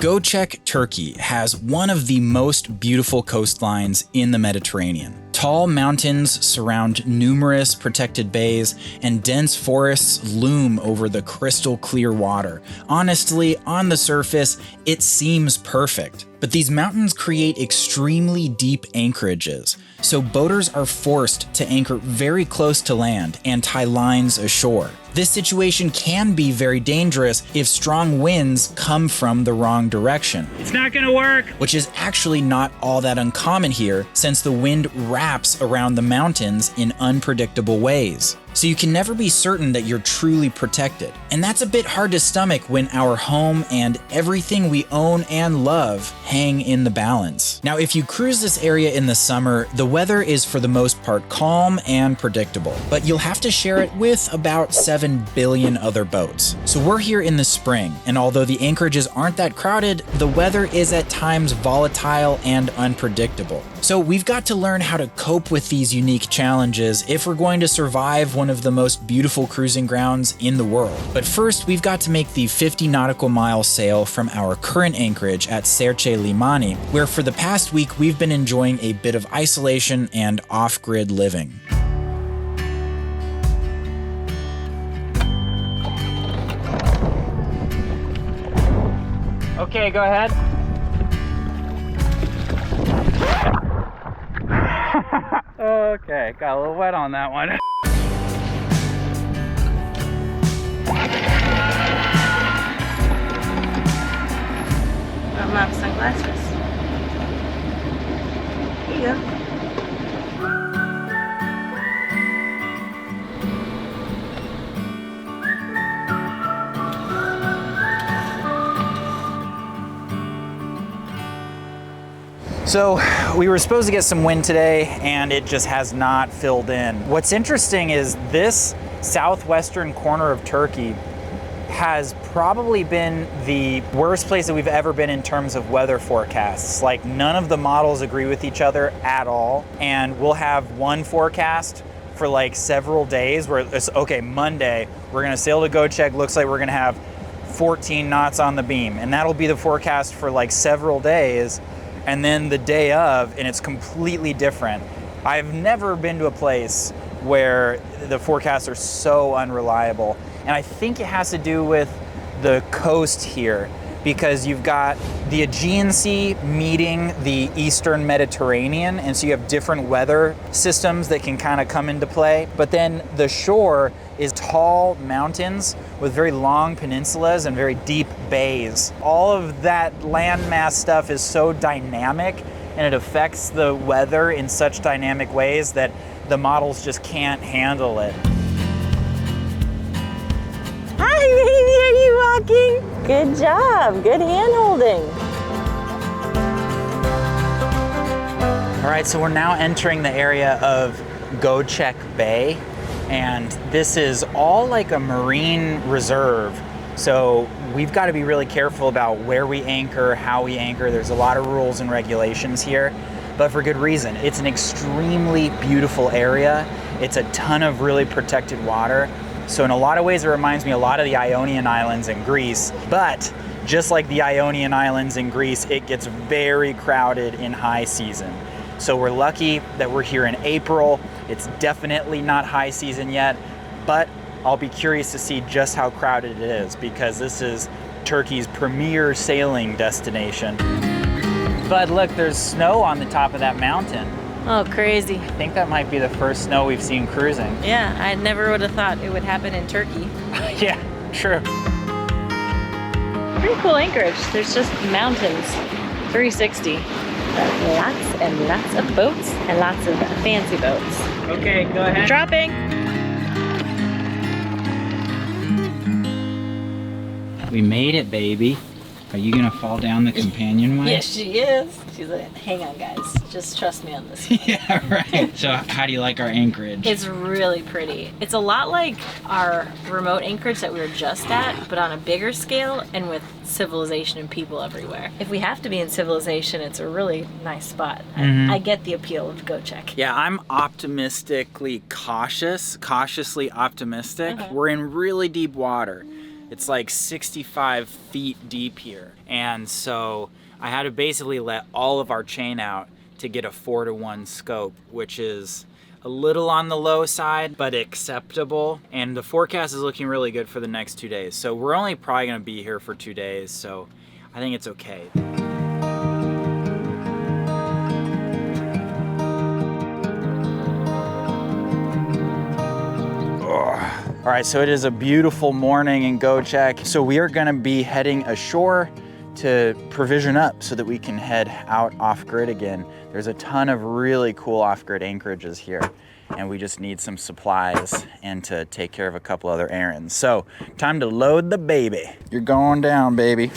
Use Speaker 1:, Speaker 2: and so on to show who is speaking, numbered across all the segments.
Speaker 1: Göcek, Turkey has one of the most beautiful coastlines in the Mediterranean. Tall mountains surround numerous protected bays, and dense forests loom over the crystal clear water. Honestly, on the surface, it seems perfect. But these mountains create extremely deep anchorages, so boaters are forced to anchor very close to land and tie lines ashore. This situation can be very dangerous if strong winds come from the wrong direction.
Speaker 2: It's not gonna work!
Speaker 1: Which is actually not all that uncommon here, since the wind wraps around the mountains in unpredictable ways. So you can never be certain that you're truly protected. And that's a bit hard to stomach when our home and everything we own and love hang in the balance. Now, if you cruise this area in the summer, the weather is for the most part calm and predictable, but you'll have to share it with about 7 billion other boats. So we're here in the spring, and although the anchorages aren't that crowded, the weather is at times volatile and unpredictable. So we've got to learn how to cope with these unique challenges if we're going to survive one of the most beautiful cruising grounds in the world. But first, we've got to make the 50 nautical mile sail from our current anchorage at Serce Limani, where for the past week we've been enjoying a bit of isolation and off-grid living.
Speaker 2: Okay, go ahead. Okay, got a little wet on that one.
Speaker 3: I'm out sunglasses. Here you go.
Speaker 1: So we were supposed to get some wind today, and it just has not filled in. What's interesting is this southwestern corner of Turkey has probably been the worst place that we've ever been in terms of weather forecasts. Like, none of the models agree with each other at all, and we'll have one forecast for like several days where it's, okay, Monday, we're gonna sail to Göcek, looks like we're gonna have 14 knots on the beam, and that'll be the forecast for like several days. And then the day of, and it's completely different. I've never been to a place where the forecasts are so unreliable. And I think it has to do with the coast here, because you've got the Aegean Sea meeting the Eastern Mediterranean, and so you have different weather systems that can kind of come into play. But then the shore is tall mountains with very long peninsulas and very deep bays. All of that landmass stuff is so dynamic, and it affects the weather in such dynamic ways that the models just can't handle it.
Speaker 3: Hi, baby, are you walking? Good job, good hand holding.
Speaker 1: All right, so we're now entering the area of Göcek Bay, and this is all like a marine reserve. So we've got to be really careful about where we anchor, how we anchor. There's a lot of rules and regulations here, but for good reason. It's an extremely beautiful area. It's a ton of really protected water. So in a lot of ways, it reminds me a lot of the Ionian Islands in Greece, but just like the Ionian Islands in Greece, it gets very crowded in high season. So we're lucky that we're here in April. It's definitely not high season yet, but I'll be curious to see just how crowded it is, because this is Turkey's premier sailing destination. But look, there's snow on the top of that mountain.
Speaker 3: Oh, crazy.
Speaker 1: I think that might be the first snow we've seen cruising.
Speaker 3: Yeah, I never would have thought it would happen in Turkey.
Speaker 1: Yeah, true.
Speaker 3: Pretty cool anchorage. There's just mountains, 360. Lots and lots of boats and lots of fancy boats.
Speaker 2: Okay, go ahead.
Speaker 3: Dropping.
Speaker 1: We made it, baby. Are you gonna fall down the companionway?
Speaker 3: Yes, she is. She's like, hang on, guys. Just trust me on this one.
Speaker 1: Yeah, right. So how do you like our anchorage?
Speaker 3: It's really pretty. It's a lot like our remote anchorage that we were just at, but on a bigger scale and with civilization and people everywhere. If we have to be in civilization, it's a really nice spot. I get the appeal of Göcek.
Speaker 1: Yeah, I'm cautiously optimistic. We're in really deep water. It's like 65 feet deep here. And so I had to basically let all of our chain out to get a 4-to-1 scope, which is a little on the low side, but acceptable. And the forecast is looking really good for the next 2 days. So we're only probably gonna be here for 2 days, so I think it's okay. All right, so it is a beautiful morning in Göcek. So we are gonna be heading ashore to provision up so that we can head out off-grid again. There's a ton of really cool off-grid anchorages here, and we just need some supplies and to take care of a couple other errands. So time to load the baby. You're going down, baby.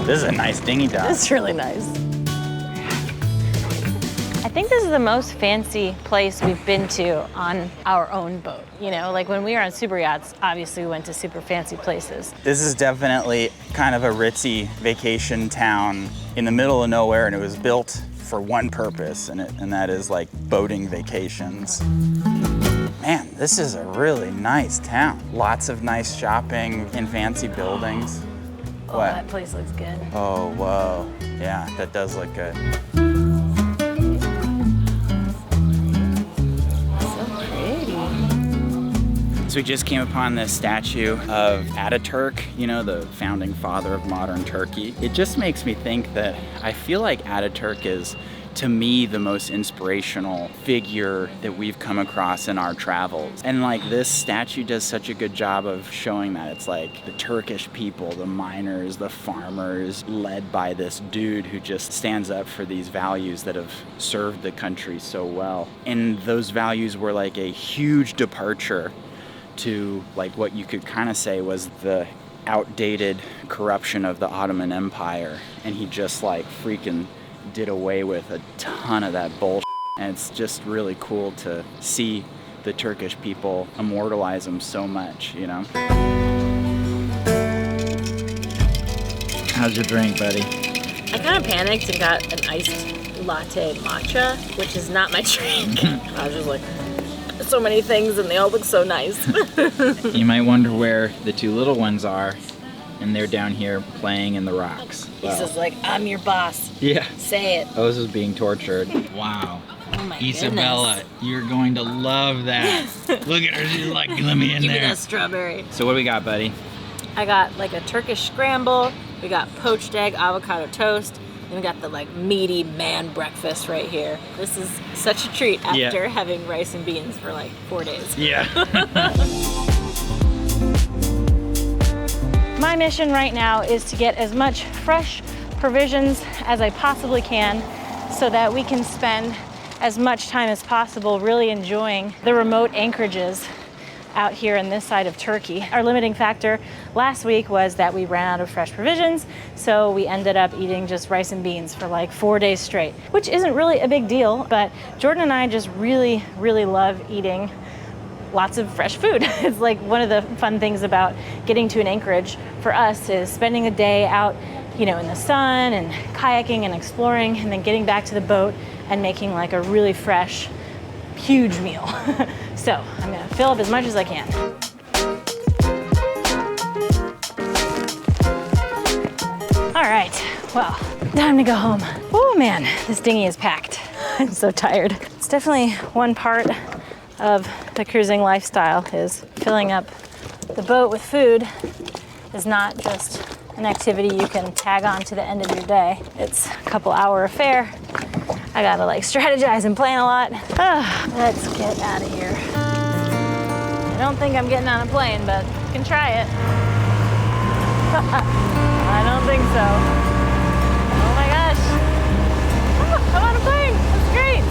Speaker 1: This is a nice dinghy dock.
Speaker 3: It's really nice. I think this is the most fancy place we've been to on our own boat. You know, like when we were on super yachts, obviously we went to super fancy places.
Speaker 1: This is definitely kind of a ritzy vacation town in the middle of nowhere, and it was built for one purpose, and that is like boating vacations. Man, this is a really nice town. Lots of nice shopping and fancy buildings.
Speaker 3: Oh,
Speaker 1: What?
Speaker 3: that place looks good.
Speaker 1: Oh, whoa. Yeah, that does look good. So we just came upon this statue of Ataturk, you know, the founding father of modern Turkey. It just makes me think that I feel like Ataturk is, to me, the most inspirational figure that we've come across in our travels. And like this statue does such a good job of showing that. It's like the Turkish people, the miners, the farmers, led by this dude who just stands up for these values that have served the country so well. And those values were like a huge departure to like what you could kind of say was the outdated corruption of the Ottoman Empire. And he just like freaking did away with a ton of that bullshit. And it's just really cool to see the Turkish people immortalize him so much, you know? How's your drink, buddy?
Speaker 3: I kind of panicked and got an iced latte matcha, which is not my drink. I was just like, so many things and they all look so nice.
Speaker 1: You might wonder where the two little ones are, and they're down here playing in the rocks.
Speaker 3: He's just like, I'm your boss.
Speaker 1: Yeah.
Speaker 3: Say it.
Speaker 1: Oz is being tortured. Wow.
Speaker 3: Oh my
Speaker 1: Isabella, you're going to love that. Look at her, she's like, let me in
Speaker 3: Give
Speaker 1: there.
Speaker 3: me that strawberry.
Speaker 1: So what do we got, buddy?
Speaker 3: I got like a Turkish scramble. We got poached egg, avocado toast. And we got the like meaty man breakfast right here. This is such a treat after having rice and beans for like 4 days.
Speaker 1: Yeah.
Speaker 3: My mission right now is to get as much fresh provisions as I possibly can so that we can spend as much time as possible really enjoying the remote anchorages out here in this side of Turkey. Our limiting factor last week was that we ran out of fresh provisions, so we ended up eating just rice and beans for like 4 days straight, which isn't really a big deal, but Jordan and I just really, really love eating lots of fresh food. It's like one of the fun things about getting to an anchorage for us is spending a day out, you know, in the sun and kayaking and exploring, and then getting back to the boat and making like a really fresh, huge meal. So I'm gonna fill up as much as I can. All right, well, time to go home. Oh man, this dinghy is packed. I'm so tired. It's definitely one part of the cruising lifestyle is filling up the boat with food is not just an activity you can tag on to the end of your day. It's a couple hour affair. I gotta like strategize and plan a lot. Let's get out of here. I don't think I'm getting on a plane, but I can try it. I don't think so. Oh my gosh. I'm on a plane, that's great.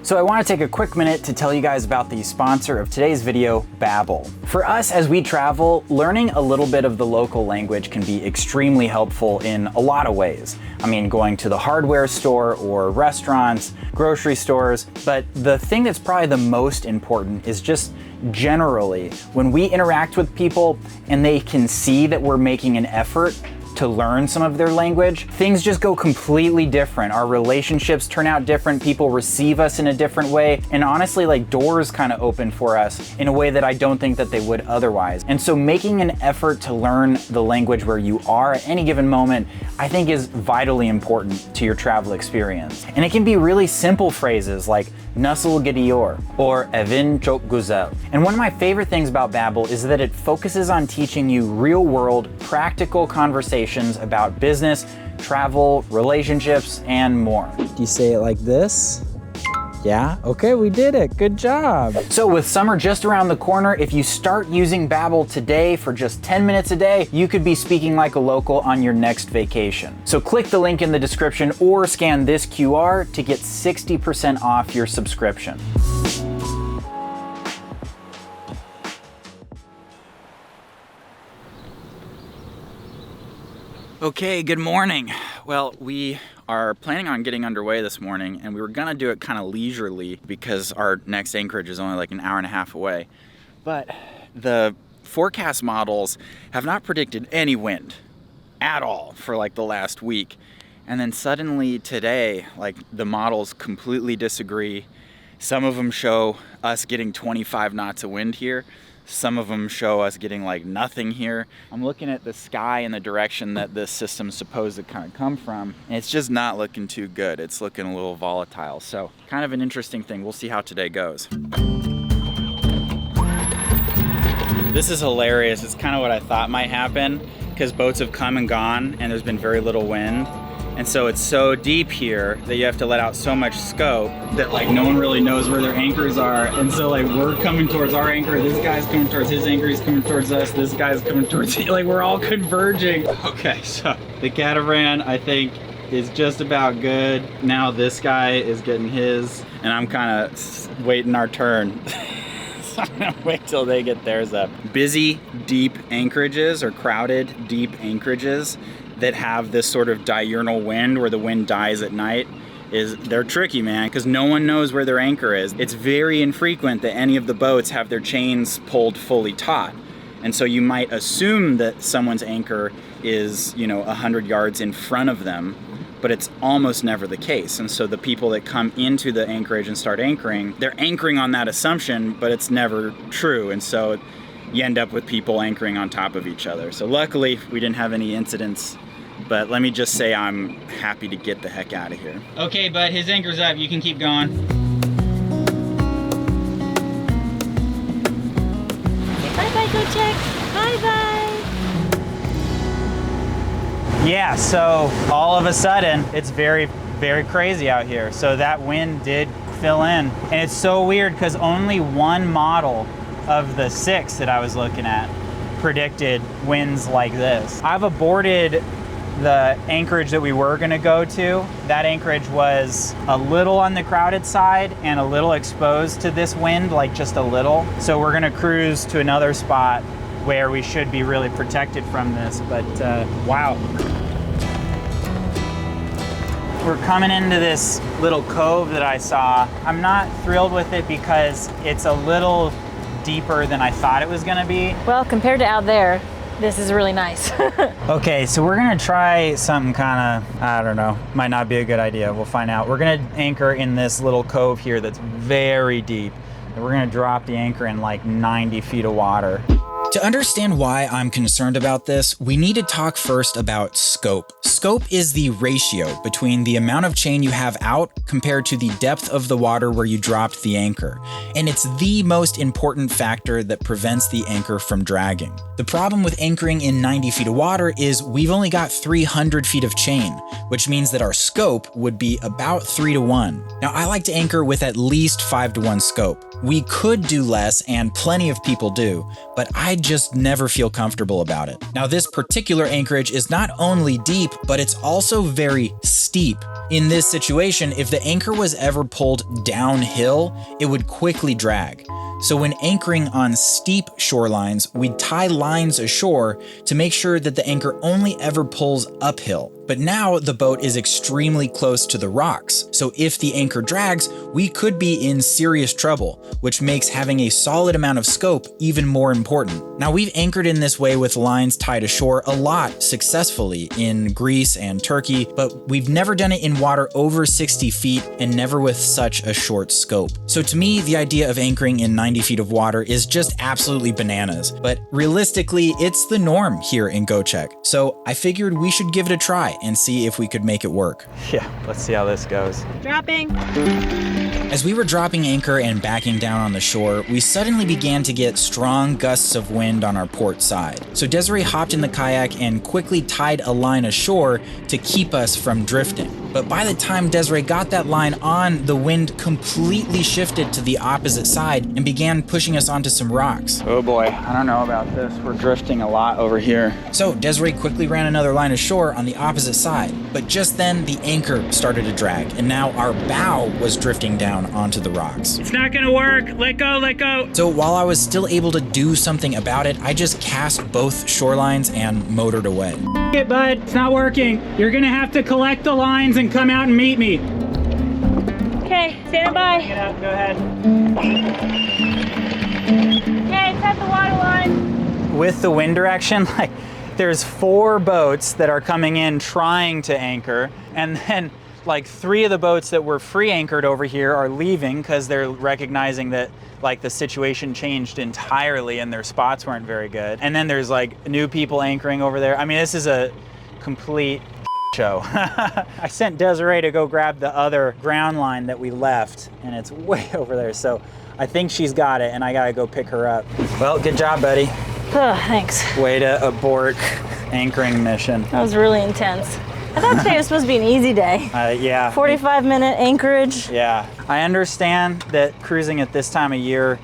Speaker 1: So I want to take a quick minute to tell you guys about the sponsor of today's video, Babbel. For us as we travel, learning a little bit of the local language can be extremely helpful in a lot of ways. I mean, going to the hardware store or restaurants, grocery stores, but the thing that's probably the most important is just generally, when we interact with people and they can see that we're making an effort to learn some of their language, things just go completely different. Our relationships turn out different, people receive us in a different way, and honestly, like, doors kind of open for us in a way that I don't think that they would otherwise. And so making an effort to learn the language where you are at any given moment, I think is vitally important to your travel experience. And it can be really simple phrases like Nasıl gidiyor or Evin çok güzel. And one of my favorite things about Babbel is that it focuses on teaching you real-world, practical conversations about business, travel, relationships, and more. Do you say it like this? Yeah? Okay, we did it. Good job. So with summer just around the corner, if you start using Babbel today for just 10 minutes a day, you could be speaking like a local on your next vacation. So click the link in the description or scan this QR to get 60% off your subscription. Okay, good morning. Well, we are planning on getting underway this morning, and we were gonna do it kind of leisurely because our next anchorage is only like an hour and a half away. But the forecast models have not predicted any wind at all for like the last week. And then suddenly today, like, the models completely disagree. Some of them show us getting 25 knots of wind here. Some of them show us getting like nothing here. I'm looking at the sky in the direction that this system's supposed to kind of come from, and it's just not looking too good. It's looking a little volatile. So kind of an interesting thing. We'll see how today goes. This is hilarious. It's kind of what I thought might happen because boats have come and gone and there's been very little wind. And so it's so deep here that you have to let out so much scope that like no one really knows where their anchors are. And so like we're coming towards our anchor, this guy's coming towards his anchor, he's coming towards us, this guy's coming towards like we're all converging. Okay, so the catamaran I think is just about good. Now this guy is getting his and I'm kind of waiting our turn. So I'm gonna wait till they get theirs up. Busy, deep anchorages or crowded, deep anchorages that have this sort of diurnal wind where the wind dies at night they're tricky, man, because no one knows where their anchor is. It's very infrequent that any of the boats have their chains pulled fully taut. And so you might assume that someone's anchor is, 100 yards in front of them, but it's almost never the case. And so the people that come into the anchorage and start anchoring, they're anchoring on that assumption, but it's never true. And so you end up with people anchoring on top of each other. So luckily we didn't have any incidents. But let me just say I'm happy to get the heck out of here. Okay, bud, his anchor's up. You can keep going.
Speaker 3: Bye-bye, Göcek. Bye-bye.
Speaker 1: Yeah, so all of a sudden, it's very, very crazy out here. So that wind did fill in. And it's so weird because only one model of the 6 that I was looking at predicted winds like this. I've aborted the anchorage that we were gonna go to. That anchorage was a little on the crowded side and a little exposed to this wind, like just a little. So we're gonna cruise to another spot where we should be really protected from this, but wow. We're coming into this little cove that I saw. I'm not thrilled with it because it's a little deeper than I thought it was gonna be.
Speaker 3: Well, compared to out there, this is really nice.
Speaker 1: Okay, so we're gonna try something kind of, I don't know, might not be a good idea. We'll find out. We're gonna anchor in this little cove here that's very deep. And we're gonna drop the anchor in like 90 feet of water. To understand why I'm concerned about this, we need to talk first about scope. Scope is the ratio between the amount of chain you have out compared to the depth of the water where you dropped the anchor. And it's the most important factor that prevents the anchor from dragging. The problem with anchoring in 90 feet of water is we've only got 300 feet of chain, which means that our scope would be about 3-to-1. Now, I like to anchor with at least 5-to-1 scope. We could do less, and plenty of people do, but I just never feel comfortable about it. Now, this particular anchorage is not only deep, but it's also very steep. In this situation, if the anchor was ever pulled downhill, it would quickly drag. So when anchoring on steep shorelines, we'd tie lines ashore to make sure that the anchor only ever pulls uphill. But now the boat is extremely close to the rocks, so if the anchor drags, we could be in serious trouble, which makes having a solid amount of scope even more important. Now, we've anchored in this way with lines tied ashore a lot successfully in Greece and Turkey, but we've never done it in water over 60 feet and never with such a short scope. So to me, the idea of anchoring in 90 feet of water is just absolutely bananas, but realistically, it's the norm here in Göcek. So I figured we should give it a try and see if we could make it work. Yeah, let's see how this goes.
Speaker 3: Dropping.
Speaker 1: As we were dropping anchor and backing down on the shore, we suddenly began to get strong gusts of wind on our port side. So Desiree hopped in the kayak and quickly tied a line ashore to keep us from drifting. But by the time Desiree got that line on, the wind completely shifted to the opposite side and began pushing us onto some rocks.
Speaker 2: Oh boy, I don't know about this. We're drifting a lot over here.
Speaker 1: So Desiree quickly ran another line ashore on the opposite side, but just then the anchor started to drag, and now our bow was drifting down onto the rocks.
Speaker 2: It's not gonna work. Let go, let go.
Speaker 1: So while I was still able to do something about it, I just cast both shorelines and motored away.
Speaker 2: It, bud, it's not working. You're gonna have to collect the lines and come out and meet me.
Speaker 3: Okay, standing by.
Speaker 2: Get out, go ahead.
Speaker 3: Okay, set the water line.
Speaker 1: With the wind direction, like there's 4 boats that are coming in trying to anchor, and then like 3 of the boats that were free anchored over here are leaving because they're recognizing that like the situation changed entirely and their spots weren't very good. And then there's like new people anchoring over there. I mean, this is a complete show. I sent Desiree to go grab the other ground line that we left, and it's way over there. So I think she's got it, and I gotta go pick her up. Well, good job, buddy.
Speaker 3: Oh, thanks.
Speaker 1: Way to abort anchoring mission.
Speaker 3: That was really intense. I thought today was supposed to be an easy day.
Speaker 1: Yeah.
Speaker 3: 45-minute Anchorage.
Speaker 1: Yeah. I understand that cruising at this time of year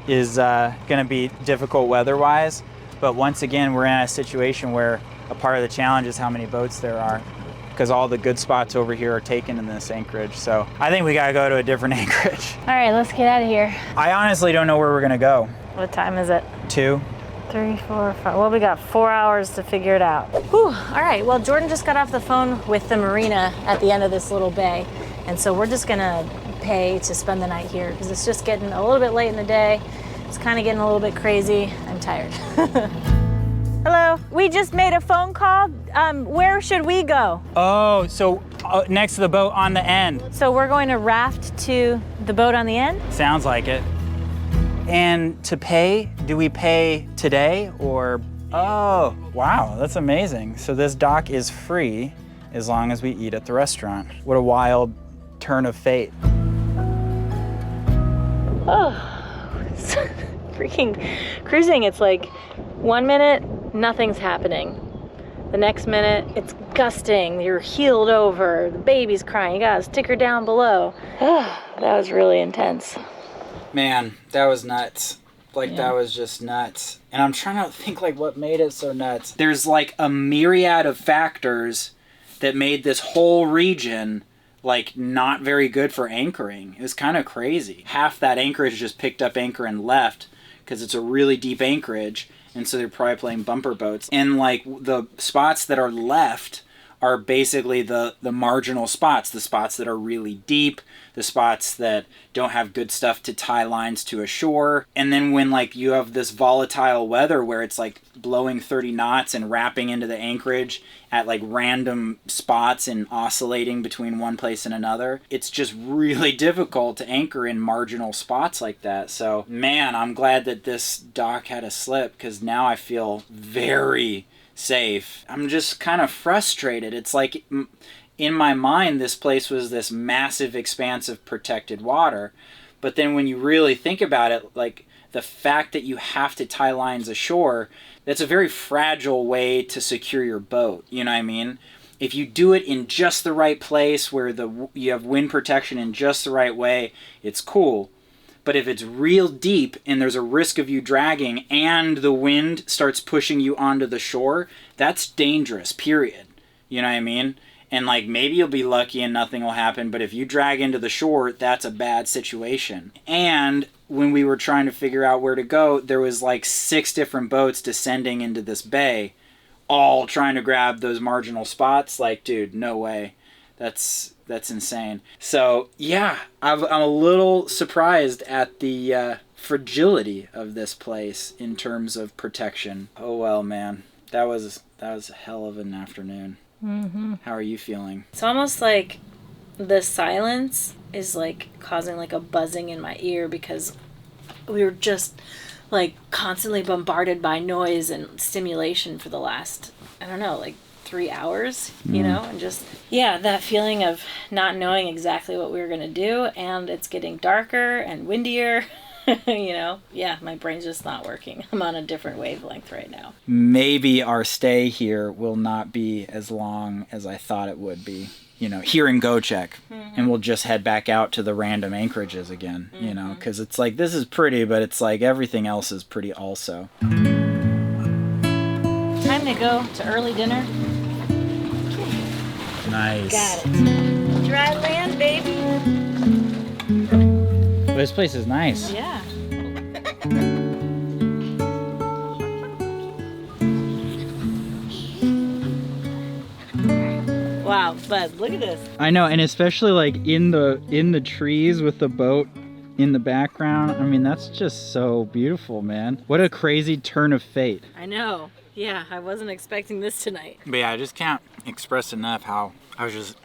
Speaker 1: is gonna be difficult weather-wise, but once again, we're in a situation where a part of the challenge is how many boats there are, because all the good spots over here are taken in this anchorage. So I think we gotta go to a different anchorage.
Speaker 3: All right, let's get out of here.
Speaker 1: I honestly don't know where we're gonna go.
Speaker 3: What time is it?
Speaker 1: 2.
Speaker 3: 3, 4, 5. Well, we got 4 hours to figure it out. Whew. All right, well, Jordan just got off the phone with the marina at the end of this little bay. And so we're just gonna pay to spend the night here because it's just getting a little bit late in the day. It's kind of getting a little bit crazy. I'm tired. Hello, we just made a phone call. Where should we go?
Speaker 1: Oh, so next to the boat on the end.
Speaker 3: So we're going to raft to the boat on the end?
Speaker 1: Sounds like it. And to pay, do we pay today or? Oh, wow, that's amazing. So this dock is free as long as we eat at the restaurant. What a wild turn of fate.
Speaker 3: Oh, freaking cruising. It's like 1 minute, nothing's happening. The next minute, it's gusting, you're heeled over, the baby's crying, you gotta stick her down below. That was really intense.
Speaker 1: Man, that was nuts. Like, that was just nuts. And I'm trying to think, like, what made it so nuts. There's, like, a myriad of factors that made this whole region, like, not very good for anchoring. It was kind of crazy. Half that anchorage just picked up anchor and left because it's a really deep anchorage, and so they're probably playing bumper boats. And, like, the spots that are left are basically the marginal spots, the spots that are really deep, the spots that don't have good stuff to tie lines to ashore. And then when like you have this volatile weather where it's like blowing 30 knots and wrapping into the anchorage at like random spots and oscillating between one place and another, it's just really difficult to anchor in marginal spots like that. So man, I'm glad that this dock had a slip, because now I feel very safe. I'm just kind of frustrated. It's like in my mind this place was this massive expanse of protected water, but then when you really think about it, like the fact that you have to tie lines ashore, that's a very fragile way to secure your boat, you know what I mean? If you do it in just the right place where you have wind protection in just the right way, it's cool. But if it's real deep and there's a risk of you dragging and the wind starts pushing you onto the shore, that's dangerous, period. You know what I mean? And like maybe you'll be lucky and nothing will happen, but if you drag into the shore, that's a bad situation. And when we were trying to figure out where to go, there was like 6 different boats descending into this bay, all trying to grab those marginal spots. Like, dude, no way. That's insane. So yeah, I'm a little surprised at the fragility of this place in terms of protection. Oh well, man, that was a hell of an afternoon. Mm-hmm. How are you feeling?
Speaker 3: It's almost like the silence is like causing like a buzzing in my ear because we were just like constantly bombarded by noise and stimulation for the last, I don't know, like 3 hours, you know, and just, yeah, that feeling of not knowing exactly what we were going to do, and it's getting darker and windier, you know. Yeah, my brain's just not working. I'm on a different wavelength right now.
Speaker 1: Maybe our stay here will not be as long as I thought it would be, you know, here in Göcek, and we'll just head back out to the random anchorages again, you know, because it's like, this is pretty, but it's like everything else is pretty also.
Speaker 3: Time to go to early dinner.
Speaker 1: Nice.
Speaker 3: Got it. Dry land, baby.
Speaker 1: This place is nice.
Speaker 3: Yeah. Wow, bud, look at this.
Speaker 1: I know, and especially like in the trees with the boat in the background. I mean, that's just so beautiful, man. What a crazy turn of fate.
Speaker 3: I know. Yeah, I wasn't expecting this tonight.
Speaker 1: But yeah, I just can't express enough how I was just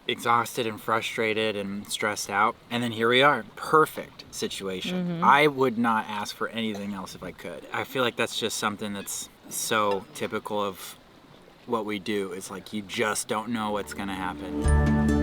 Speaker 1: exhausted and frustrated and stressed out. And then here we are. Perfect situation. I would not ask for anything else if I could. I feel like that's just something that's so typical of what we do. It's like you just don't know what's gonna happen.